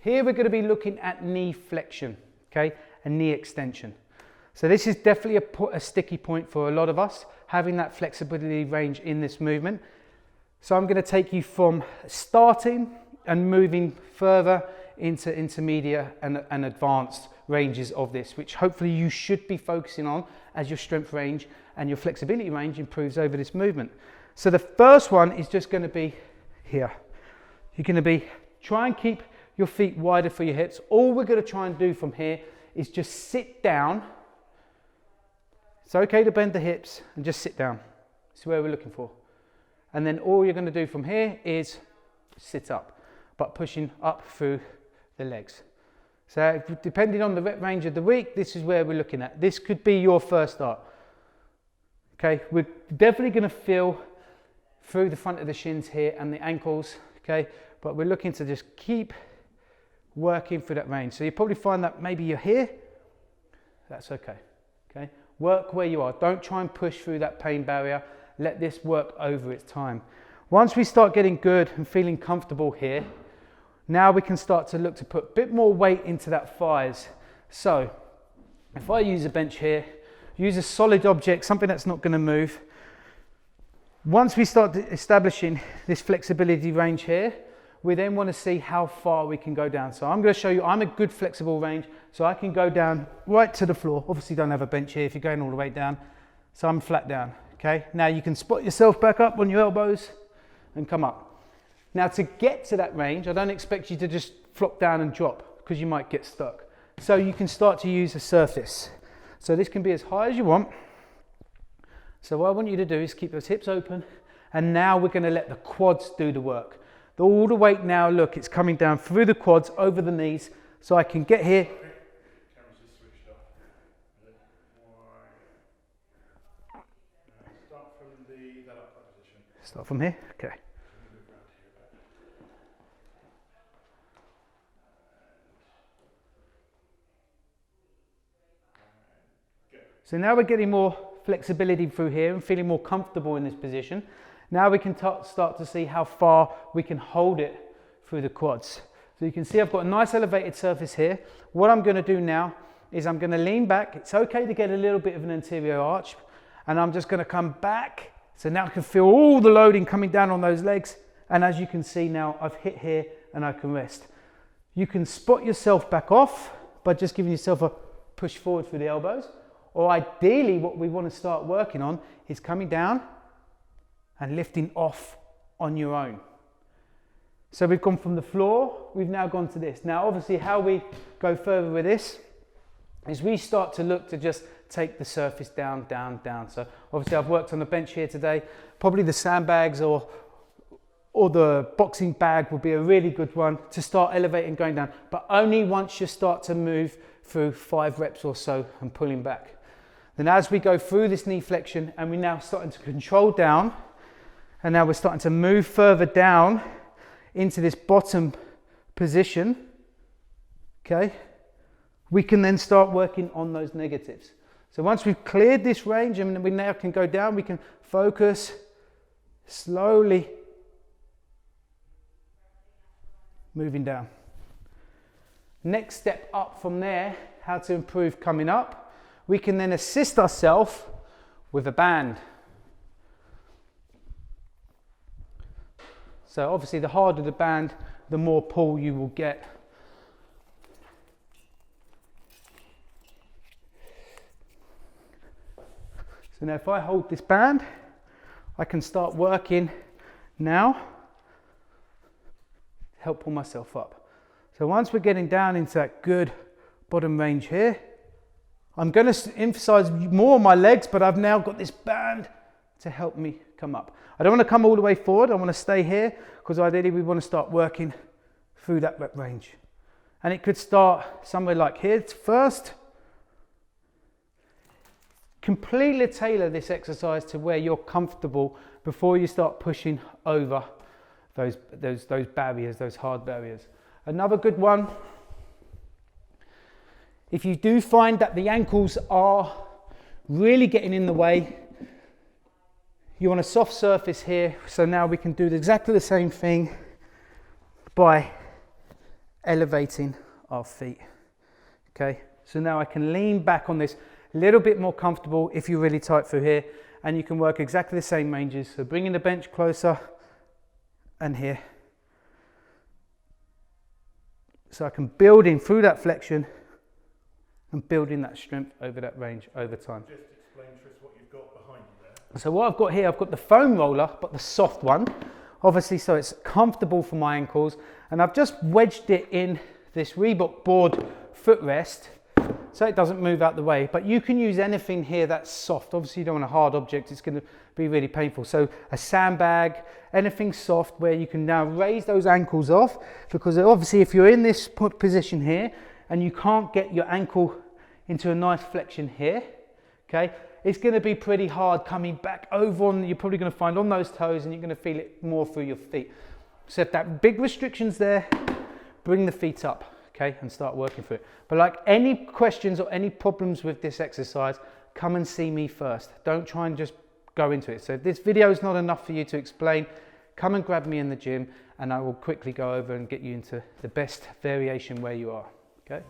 Here we're going to be looking at knee flexion, okay, and knee extension. So this is definitely a sticky point for a lot of us, having that flexibility range in this movement. So I'm going to take you from starting and moving further into intermediate and advanced ranges of this, which hopefully you should be focusing on as your strength range and your flexibility range improves over this movement. So the first one is just going to be here. You're going to try and keep your feet wider for your hips. All we're going to try and do from here is just sit down. It's okay to bend the hips and just sit down. That's where we're looking for. And then all you're going to do from here is sit up, but pushing up through the legs. So depending on the rep range of the week, this is where we're looking at. This could be your first start. Okay, we're definitely going to feel through the front of the shins here and the ankles, okay, but we're looking to just keep working through that range. So you probably find that maybe you're here, that's okay, okay? Work where you are, don't try and push through that pain barrier, let this work over its time. Once we start getting good and feeling comfortable here, now we can start to look to put a bit more weight into that thighs. So if I use a bench here, use a solid object, something that's not going to move. Once we start establishing this flexibility range here, we then want to see how far we can go down. So I'm going to show you, I'm a good flexible range, so I can go down right to the floor. Obviously don't have a bench here if you're going all the way down. So I'm flat down, okay? Now you can spot yourself back up on your elbows and come up. Now to get to that range, I don't expect you to just flop down and drop because you might get stuck. So you can start to use a surface. So this can be as high as you want. So what I want you to do is keep those hips open, and now we're going to let the quads do the work. All the weight now, look, it's coming down through the quads, over the knees, so I can get here. Camera's just switched off. Start from that upright position. Start from here, okay. So now we're getting more flexibility through here and feeling more comfortable in this position. Now we can start to see how far we can hold it through the quads. So you can see I've got a nice elevated surface here. What I'm going to do now is I'm going to lean back. It's okay to get a little bit of an anterior arch, and I'm just going to come back. So now I can feel all the loading coming down on those legs. And as you can see now, I've hit here and I can rest. You can spot yourself back off by just giving yourself a push forward through the elbows. Or ideally, what we want to start working on is coming down and lifting off on your own. So we've gone from the floor, we've now gone to this. Now obviously how we go further with this is we start to look to just take the surface down, down, down. So obviously I've worked on the bench here today. Probably the sandbags or the boxing bag would be a really good one to start elevating, going down, but only once you start to move through 5 reps or so and pulling back. Then as we go through this knee flexion and we're now starting to control down, and now we're starting to move further down into this bottom position, okay, we can then start working on those negatives. So once we've cleared this range and we now can go down, we can focus slowly moving down. Next step up from there, how to improve coming up, we can then assist ourselves with a band. So obviously the harder the band, the more pull you will get. So now if I hold this band, I can start working now to help pull myself up. So once we're getting down into that good bottom range here, I'm going to emphasize more on my legs, but I've now got this band to help me come up. I don't want to come all the way forward. I want to stay here because ideally we want to start working through that rep range. And it could start somewhere like here first. Completely tailor this exercise to where you're comfortable before you start pushing over those barriers, those hard barriers. Another good one, if you do find that the ankles are really getting in the way, you want a soft surface here. So now we can do exactly the same thing by elevating our feet. Okay, so now I can lean back on this a little bit more comfortable if you're really tight through here, and you can work exactly the same ranges. So bringing the bench closer and here. So I can build in through that flexion and building that strength over that range over time. Just explain, Tris, what you've got behind you there. So what I've got here, I've got the foam roller, but the soft one, obviously, so it's comfortable for my ankles, and I've just wedged it in this Reebok board footrest so it doesn't move out the way. But you can use anything here that's soft. Obviously you don't want a hard object, it's going to be really painful. So a sandbag, anything soft where you can now raise those ankles off, because obviously if you're in this position here and you can't get your ankle into a nice flexion here, okay, it's going to be pretty hard coming back over on, you're probably going to find on those toes, and you're going to feel it more through your feet. So if that big restriction's there, bring the feet up, okay, and start working through it. But like any questions or any problems with this exercise, come and see me first. Don't try and just go into it. So if this video is not enough for you to explain, come and grab me in the gym and I will quickly go over and get you into the best variation where you are, okay?